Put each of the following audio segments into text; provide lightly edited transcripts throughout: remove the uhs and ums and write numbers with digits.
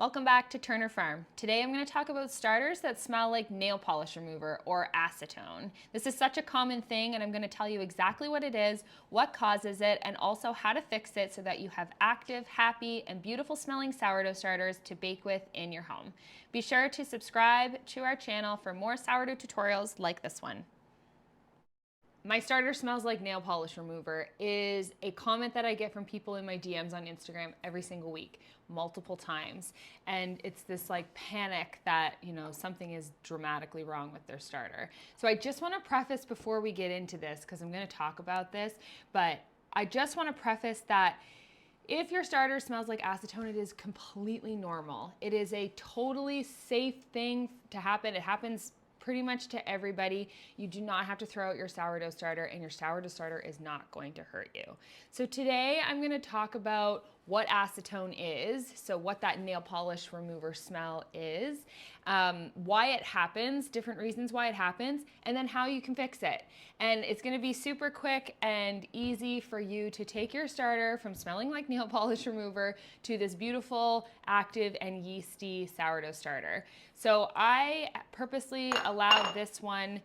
Welcome back to Turner Farm. Today I'm going to talk about starters that smell like nail polish remover or acetone. This is such a common thing and I'm going to tell you exactly what it is, what causes it, and also how to fix it so that you have active, happy, and beautiful smelling sourdough starters to bake with in your home. Be sure to subscribe to our channel for more sourdough tutorials like this one. My starter smells like nail polish remover is a comment that I get from people in my DMs on Instagram every single week, multiple times. And it's this like panic that, something is dramatically wrong with their starter. So I just want to preface before we get into this, because I'm going to talk about this, but I just want to preface that if your starter smells like acetone, it is completely normal. It is a totally safe thing to happen. It happens pretty much to everybody. You do not have to throw out your sourdough starter, and your sourdough starter is not going to hurt you. So today I'm going to talk about what acetone is, so what that nail polish remover smell is, why it happens, different reasons why it happens, and then how you can fix it. And it's going to be super quick and easy for you to take your starter from smelling like nail polish remover to this beautiful, active, and yeasty sourdough starter. So I purposely allowed this one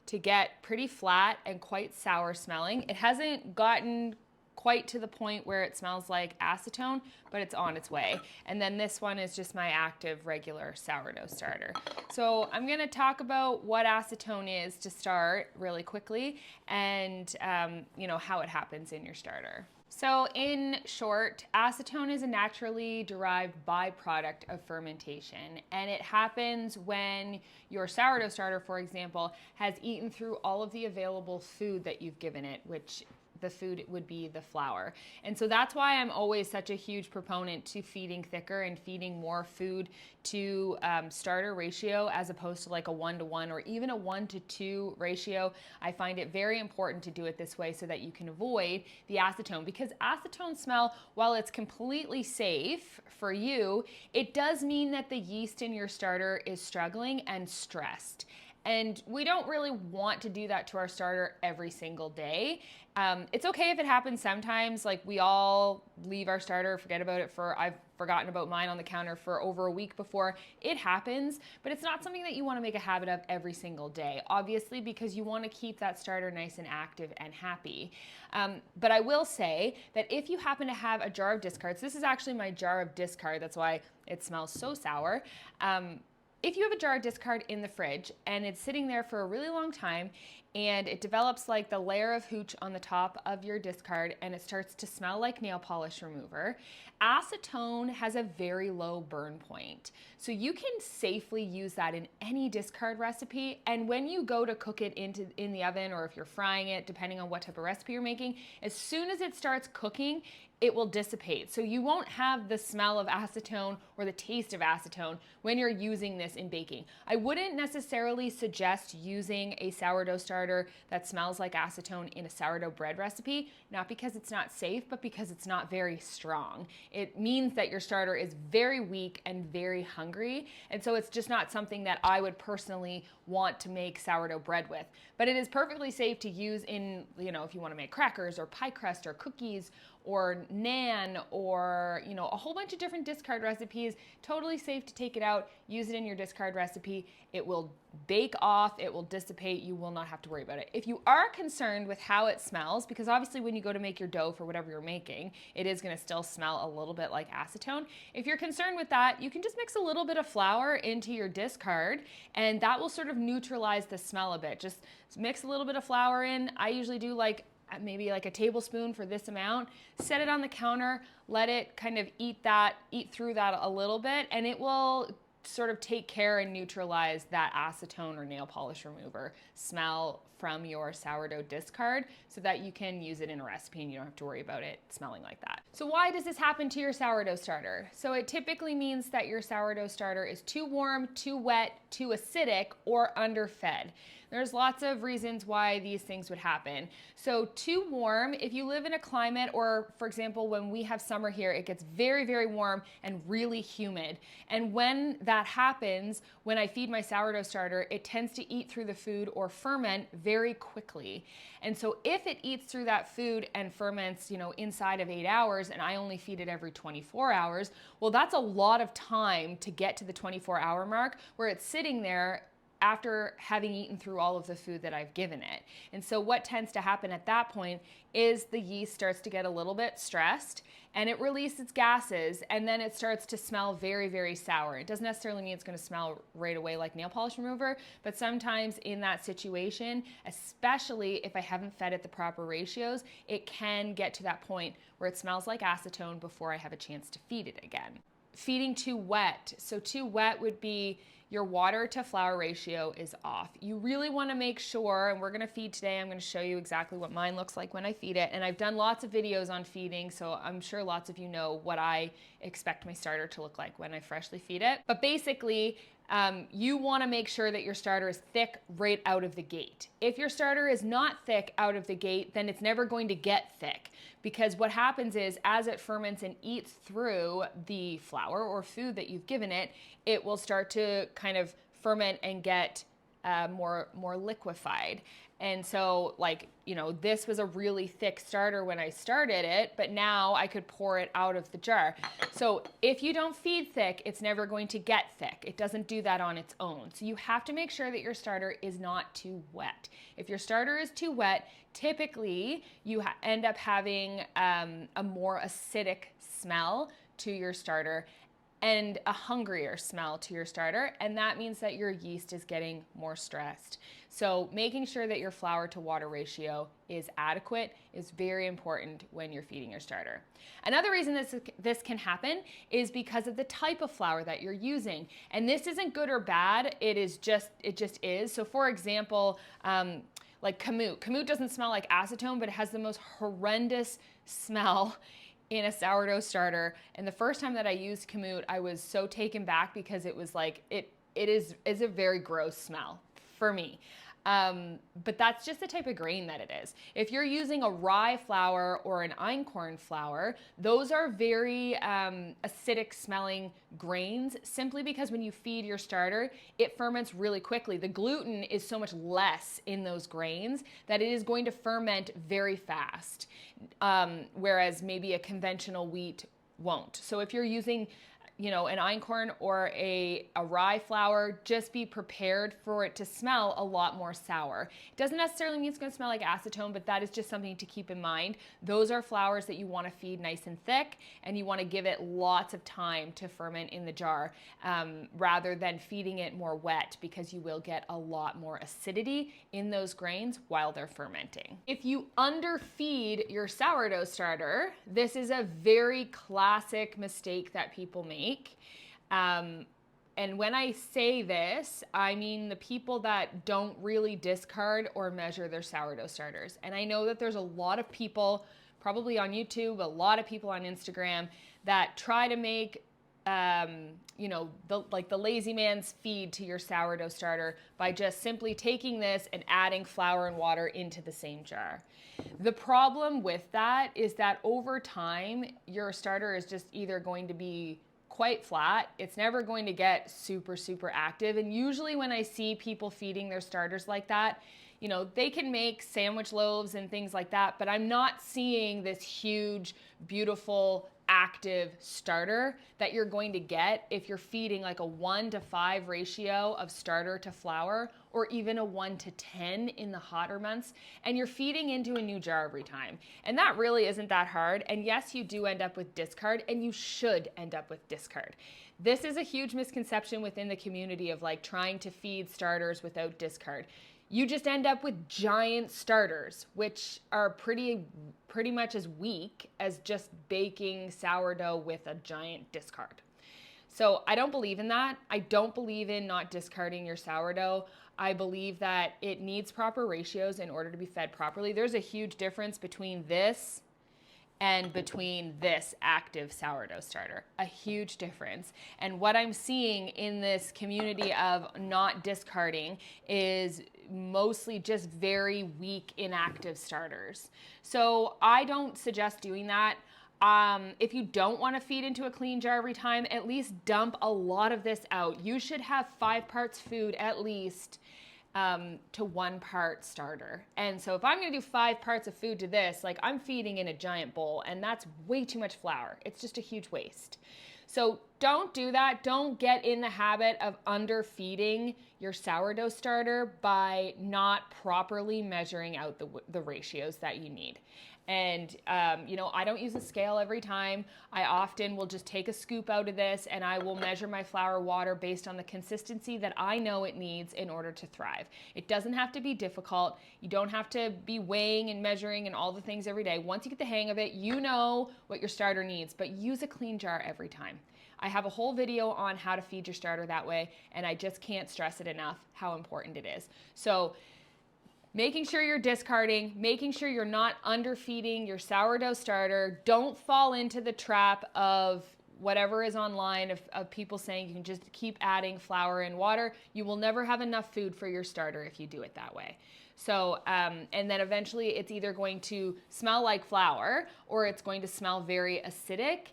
to get pretty flat and quite sour smelling. It hasn't gotten quite to the point where it smells like acetone, but it's on its way. And then this one is just my active regular sourdough starter. So I'm gonna talk about what acetone is to start really quickly, and how it happens in your starter. So in short, acetone is a naturally derived byproduct of fermentation, and it happens when your sourdough starter, for example, has eaten through all of the available food that you've given it, which the food would be the flour. And so that's why I'm always such a huge proponent to feeding thicker and feeding more food to starter ratio, as opposed to like a 1-to-1 or even a 1-to-2 ratio. I find it very important to do it this way so that you can avoid the acetone, because acetone smell, while it's completely safe for you, it does mean that the yeast in your starter is struggling and stressed. And we don't really want to do that to our starter every single day. It's okay if it happens sometimes, like we all leave our starter, forget about it I've forgotten about mine on the counter for over a week before. It happens, but it's not something that you want to make a habit of every single day, obviously, because you want to keep that starter nice and active and happy. But I will say that if you happen to have a jar of discards, this is actually my jar of discard, that's why it smells so sour. If you have a jar of discard in the fridge and it's sitting there for a really long time and it develops like the layer of hooch on the top of your discard and it starts to smell like nail polish remover, acetone has a very low burn point. So you can safely use that in any discard recipe, and when you go to cook it in the oven, or if you're frying it, depending on what type of recipe you're making, as soon as it starts cooking, it will dissipate. So you won't have the smell of acetone or the taste of acetone when you're using this in baking. I wouldn't necessarily suggest using a sourdough starter that smells like acetone in a sourdough bread recipe, not because it's not safe, but because it's not very strong. It means that your starter is very weak and very hungry, and so it's just not something that I would personally want to make sourdough bread with. But it is perfectly safe to use in, if you want to make crackers or pie crust or cookies or naan or a whole bunch of different discard recipes. Totally safe to take it out, use it in your discard recipe. It will bake off, it will dissipate, you will not have to worry about it. If you are concerned with how it smells, because obviously when you go to make your dough for whatever you're making, it is going to still smell a little bit like acetone. If you're concerned with that, you can just mix a little bit of flour into your discard, and that will sort of neutralize the smell a bit. Just mix a little bit of flour in. I usually do maybe like a tablespoon for this amount, set it on the counter, let it kind of eat through that a little bit, and it will sort of take care and neutralize that acetone or nail polish remover smell from your sourdough discard, so that you can use it in a recipe and you don't have to worry about it smelling like that. So why does this happen to your sourdough starter? So it typically means that your sourdough starter is too warm, too wet, too acidic, or underfed. There's lots of reasons why these things would happen. So too warm, if you live in a climate, or for example, when we have summer here, it gets very, very warm and really humid. And when that happens, when I feed my sourdough starter, it tends to eat through the food or ferment very quickly. And so if it eats through that food and ferments, inside of 8 hours, and I only feed it every 24 hours, well, that's a lot of time to get to the 24-hour mark where it's sitting there after having eaten through all of the food that I've given it. And so what tends to happen at that point is the yeast starts to get a little bit stressed and it releases gases, and then it starts to smell very, very sour. It doesn't necessarily mean it's going to smell right away like nail polish remover, but sometimes in that situation, especially if I haven't fed it the proper ratios, it can get to that point where it smells like acetone before I have a chance to feed it again. Feeding too wet. So too wet would be your water to flour ratio is off. You really want to make sure, and we're going to feed today, I'm going to show you exactly what mine looks like when I feed it. And I've done lots of videos on feeding, so I'm sure lots of you know what I expect my starter to look like when I freshly feed it. But basically, you want to make sure that your starter is thick right out of the gate. If your starter is not thick out of the gate, then it's never going to get thick, because what happens is as it ferments and eats through the flour or food that you've given it, it will start to kind of ferment and get more liquefied. And so this was a really thick starter when I started it, but now I could pour it out of the jar. So if you don't feed thick, it's never going to get thick. It doesn't do that on its own. So you have to make sure that your starter is not too wet. If your starter is too wet, typically you end up having a more acidic smell to your starter and a hungrier smell to your starter, and that means that your yeast is getting more stressed. So making sure that your flour to water ratio is adequate is very important when you're feeding your starter. Another reason this can happen is because of the type of flour that you're using. And this isn't good or bad, it just is. So for example, like kamut. Kamut doesn't smell like acetone, but it has the most horrendous smell in a sourdough starter. And the first time that I used kamut, I was so taken back because it was like, it is a very gross smell for me. But that's just the type of grain that it is. If you're using a rye flour or an einkorn flour, those are very acidic smelling grains, simply because when you feed your starter, it ferments really quickly. The gluten is so much less in those grains that it is going to ferment very fast, whereas maybe a conventional wheat won't. So if you're using an einkorn or a rye flour, just be prepared for it to smell a lot more sour. It doesn't necessarily mean it's going to smell like acetone, but that is just something to keep in mind. Those are flours that you want to feed nice and thick, and you want to give it lots of time to ferment in the jar, rather than feeding it more wet, because you will get a lot more acidity in those grains while they're fermenting. If you underfeed your sourdough starter, this is a very classic mistake that people make. And when I say this, I mean the people that don't really discard or measure their sourdough starters. And I know that there's a lot of people, probably on YouTube, a lot of people on Instagram, that try to make the lazy man's feed to your sourdough starter by just simply taking this and adding flour and water into the same jar. The problem with that is that over time, your starter is just either going to be quite flat. It's never going to get super, super active. And usually when I see people feeding their starters like that, they can make sandwich loaves and things like that, but I'm not seeing this huge, beautiful, active starter that you're going to get if you're feeding like a 1:5 ratio of starter to flour, or even a 1:10 in the hotter months, and you're feeding into a new jar every time. And that really isn't that hard. And yes, you do end up with discard, and you should end up with discard. This is a huge misconception within the community of trying to feed starters without discard. You just end up with giant starters, which are pretty much as weak as just baking sourdough with a giant discard. So I don't believe in that. I don't believe in not discarding your sourdough. I believe that it needs proper ratios in order to be fed properly. There's a huge difference between this and between this active sourdough starter. A huge difference. And what I'm seeing in this community of not discarding is mostly just very weak, inactive starters. So I don't suggest doing that. If you don't want to feed into a clean jar every time, at least dump a lot of this out. You should have 5 parts food at least to 1 part starter. And so if I'm going to do 5 parts of food to this, like I'm feeding in a giant bowl, and that's way too much flour. It's just a huge waste. So don't do that. Don't get in the habit of underfeeding your sourdough starter by not properly measuring out the ratios that you need. And, you know, I don't use a scale every time. I often will just take a scoop out of this and I will measure my flour water based on the consistency that I know it needs in order to thrive. It doesn't have to be difficult. You don't have to be weighing and measuring and all the things every day. Once you get the hang of it, you know what your starter needs, but use a clean jar every time. I have a whole video on how to feed your starter that way, and I just can't stress it enough how important it is. So making sure you're discarding, making sure you're not underfeeding your sourdough starter. Don't fall into the trap of whatever is online of people saying you can just keep adding flour and water. You will never have enough food for your starter if you do it that way. So, and then eventually it's either going to smell like flour or it's going to smell very acidic,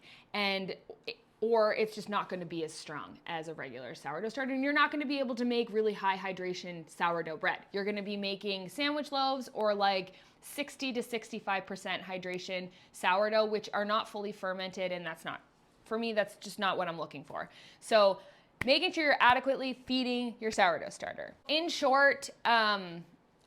or it's just not going to be as strong as a regular sourdough starter. And you're not going to be able to make really high hydration sourdough bread. You're going to be making sandwich loaves or like 60 to 65% hydration sourdough, which are not fully fermented. And that's not, for me, that's just not what I'm looking for. So making sure you're adequately feeding your sourdough starter. In short,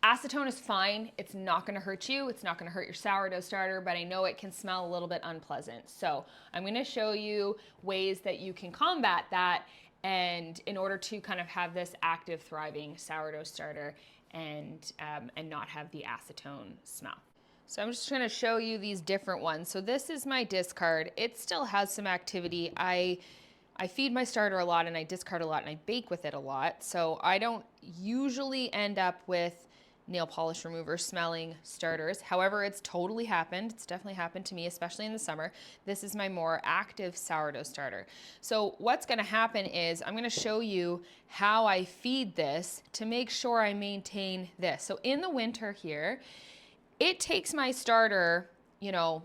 acetone is fine. It's not going to hurt you. It's not going to hurt your sourdough starter, but I know it can smell a little bit unpleasant. So I'm going to show you ways that you can combat that, and in order to kind of have this active, thriving sourdough starter and not have the acetone smell. So I'm just going to show you these different ones. So this is my discard. It still has some activity. I feed my starter a lot and I discard a lot and I bake with it a lot. So I don't usually end up with nail polish remover smelling starters. However, it's totally happened. It's definitely happened to me, especially in the summer. This is my more active sourdough starter. So what's going to happen is I'm going to show you how I feed this to make sure I maintain this. So in the winter here, it takes my starter, you know,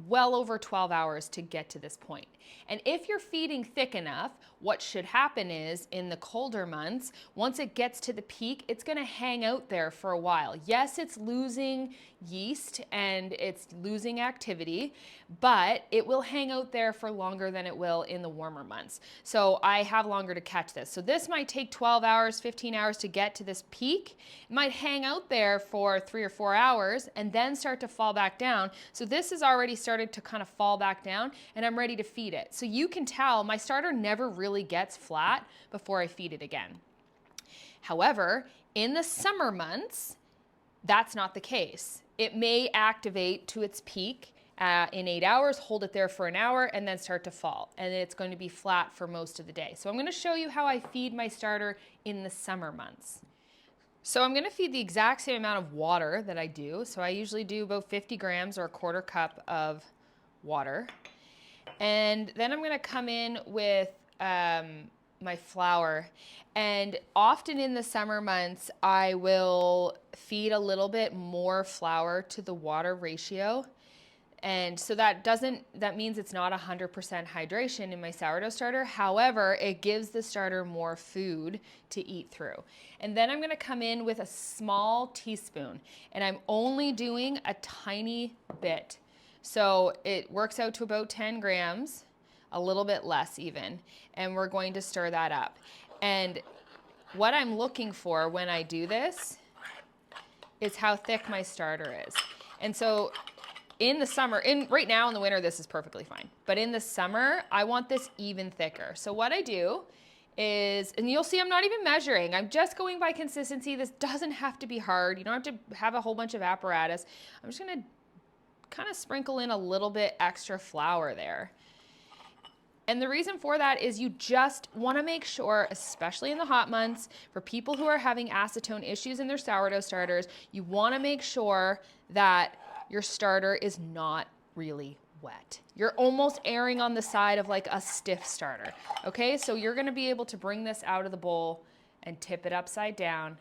well over 12 hours to get to this point. And if you're feeding thick enough, what should happen is in the colder months, once it gets to the peak, it's going to hang out there for a while. Yes, it's losing yeast and it's losing activity, but it will hang out there for longer than it will in the warmer months. So I have longer to catch this. So this might take 12 hours, 15 hours to get to this peak. It might hang out there for 3 or 4 hours and then start to fall back down. So this has already started to kind of fall back down and I'm ready to feed it. So you can tell my starter never really gets flat before I feed it again. However, in the summer months, that's not the case. It may activate to its peak in 8 hours, hold it there for an hour, and then start to fall. And it's going to be flat for most of the day. So I'm going to show you how I feed my starter in the summer months. So I'm going to feed the exact same amount of water that I do. So I usually do about 50 grams or a quarter cup of water. And then I'm going to come in with my flour. And often in the summer months, I will feed a little bit more flour to the water ratio. And so that means it's not 100% hydration in my sourdough starter. However, it gives the starter more food to eat through. And then I'm going to come in with a small teaspoon, and I'm only doing a tiny bit. So it works out to about 10 grams, a little bit less even, and we're going to stir that up. And what I'm looking for when I do this is how thick my starter is. And so in the summer, right now in the winter, this is perfectly fine. But in the summer, I want this even thicker. So what I do is, and you'll see I'm not even measuring. I'm just going by consistency. This doesn't have to be hard. You don't have to have a whole bunch of apparatus. I'm just going to kind of sprinkle in a little bit extra flour there. And the reason for that is you just want to make sure, especially in the hot months, for people who are having acetone issues in their sourdough starters, you want to make sure that your starter is not really wet. You're almost erring on the side of like a stiff starter. Okay, so you're gonna be able to bring this out of the bowl and tip it upside down,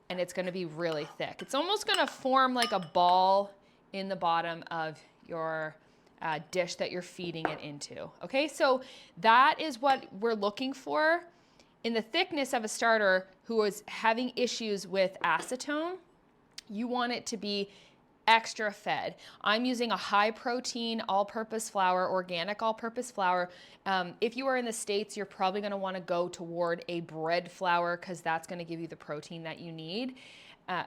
and it's gonna be really thick. It's almost gonna form like a ball in the bottom of your dish that you're feeding it into. Okay, so that is what we're looking for in the thickness of a starter who is having issues with acetone. You want it to be extra fed. I'm using a high protein all-purpose flour, organic all-purpose flour. If you are in the States, you're probably gonna wanna go toward a bread flour because that's gonna give you the protein that you need.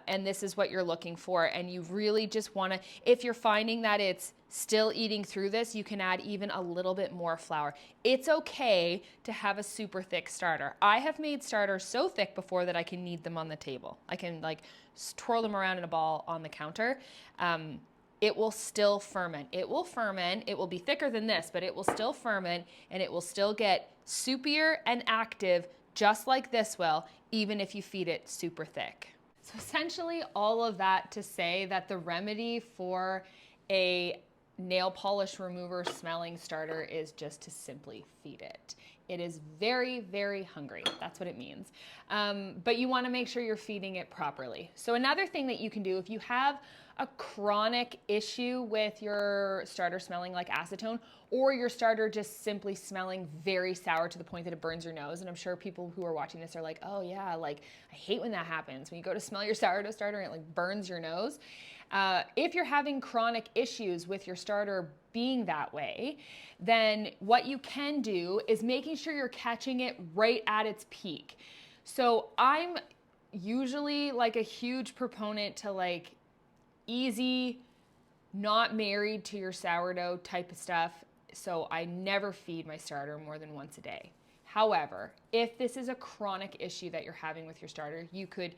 And this is what you're looking for. And you really just wanna, if you're finding that it's still eating through this, you can add even a little bit more flour. It's okay to have a super thick starter. I have made starters so thick before that I can knead them on the table. I can like twirl them around in a ball on the counter. It will still ferment. It will ferment. It will be thicker than this, but it will still ferment and it will still get soupier and active just like this will, even if you feed it super thick. So essentially all of that to say that the remedy for a nail polish remover smelling starter is just to simply feed it. It is very, very hungry. That's what it means. But you want to make sure you're feeding it properly. So another thing that you can do if you have a chronic issue with your starter smelling like acetone, or your starter just simply smelling very sour to the point that it burns your nose. And I'm sure people who are watching this are like, oh yeah, like I hate when that happens. When you go to smell your sourdough starter and it like burns your nose. If you're having chronic issues with your starter being that way, then what you can do is making sure you're catching it right at its peak. So I'm usually like a huge proponent to like easy, not married to your sourdough type of stuff. So I never feed my starter more than once a day. However, if this is a chronic issue that you're having with your starter, you could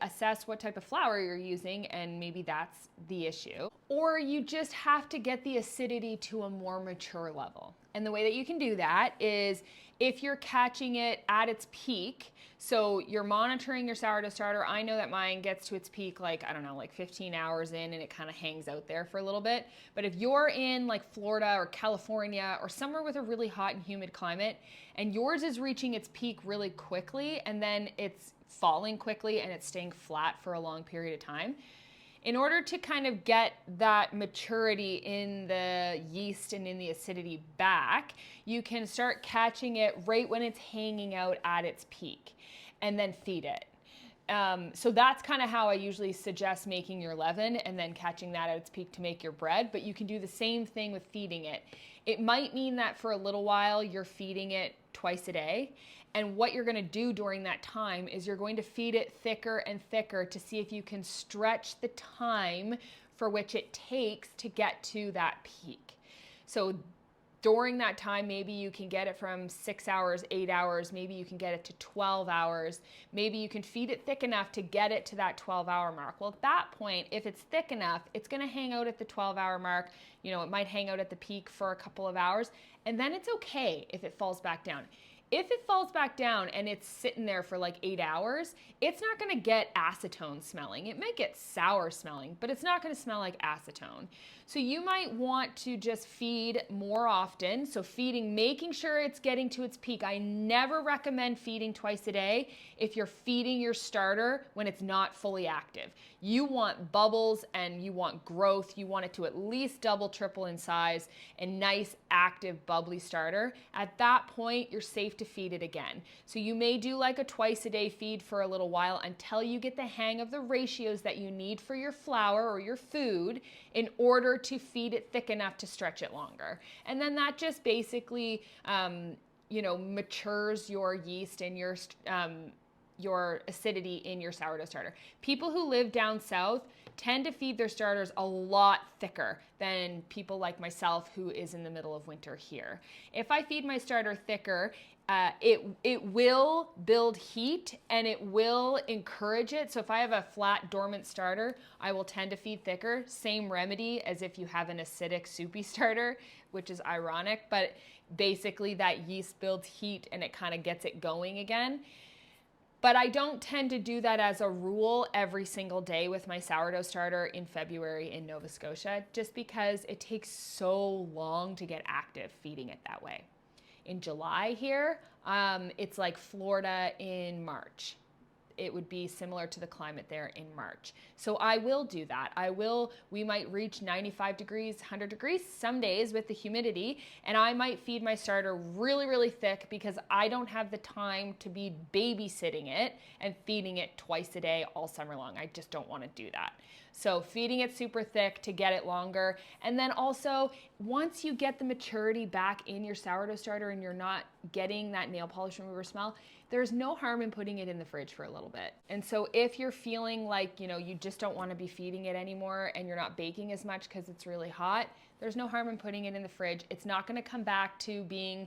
assess what type of flour you're using, and maybe that's the issue. Or you just have to get the acidity to a more mature level. And the way that you can do that is if you're catching it at its peak, so you're monitoring your sourdough starter. I know that mine gets to its peak like, I don't know, like 15 hours in, and it kind of hangs out there for a little bit. But if you're in like Florida or California or somewhere with a really hot and humid climate, and yours is reaching its peak really quickly, and then it's falling quickly and it's staying flat for a long period of time, in order to kind of get that maturity in the yeast and in the acidity back, you can start catching it right when it's hanging out at its peak and then feed it. So that's kind of how I usually suggest making your leaven and then catching that at its peak to make your bread, but you can do the same thing with feeding it. It might mean that for a little while you're feeding it twice a day. And what you're gonna do during that time is you're going to feed it thicker and thicker to see if you can stretch the time for which it takes to get to that peak. So during that time, maybe you can get it from 6 hours, 8 hours, maybe you can get it to 12 hours, maybe you can feed it thick enough to get it to that 12-hour mark. Well, at that point, if it's thick enough, it's gonna hang out at the 12-hour mark. You know, it might hang out at the peak for a couple of hours, and then it's okay if it falls back down. If it falls back down and it's sitting there for like 8 hours, it's not gonna get acetone smelling. It might get sour smelling, but it's not gonna smell like acetone. So you might want to just feed more often. So feeding, making sure it's getting to its peak. I never recommend feeding twice a day if you're feeding your starter when it's not fully active. You want bubbles and you want growth. You want it to at least double, triple in size, a nice, active, bubbly starter. At that point, you're safe to feed it again. So you may do like a twice a day feed for a little while until you get the hang of the ratios that you need for your flour or your food in order to feed it thick enough to stretch it longer. And then that just basically, matures your yeast and your acidity in your sourdough starter. People who live down south tend to feed their starters a lot thicker than people like myself who is in the middle of winter here. If I feed my starter thicker, it will build heat and it will encourage it. So if I have a flat dormant starter, I will tend to feed thicker. Same remedy as if you have an acidic soupy starter, which is ironic, but basically that yeast builds heat and it kind of gets it going again. But I don't tend to do that as a rule every single day with my sourdough starter in February in Nova Scotia, just because it takes so long to get active feeding it that way. In July here, it's like Florida in March. It would be similar to the climate there in March. So I will do that. We might reach 95 degrees, 100 degrees some days with the humidity, and I might feed my starter really, really thick because I don't have the time to be babysitting it and feeding it twice a day all summer long. I just don't want to do that. So feeding it super thick to get it longer. And then also, once you get the maturity back in your sourdough starter and you're not getting that nail polish remover smell, there's no harm in putting it in the fridge for a little bit. And so if you're feeling like, you just don't want to be feeding it anymore and you're not baking as much because it's really hot, there's no harm in putting it in the fridge. It's not going to come back to being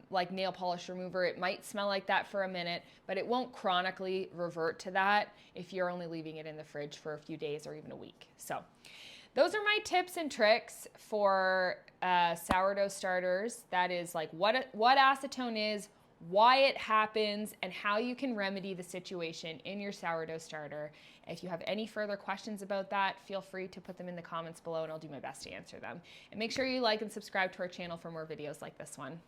like nail polish remover. It might smell like that for a minute, but it won't chronically revert to that if you're only leaving it in the fridge for a few days or even a week. So those are my tips and tricks for sourdough starters. That is like what acetone is, why it happens, and how you can remedy the situation in your sourdough starter. If you have any further questions about that, feel free to put them in the comments below and I'll do my best to answer them. And make sure you like and subscribe to our channel for more videos like this one.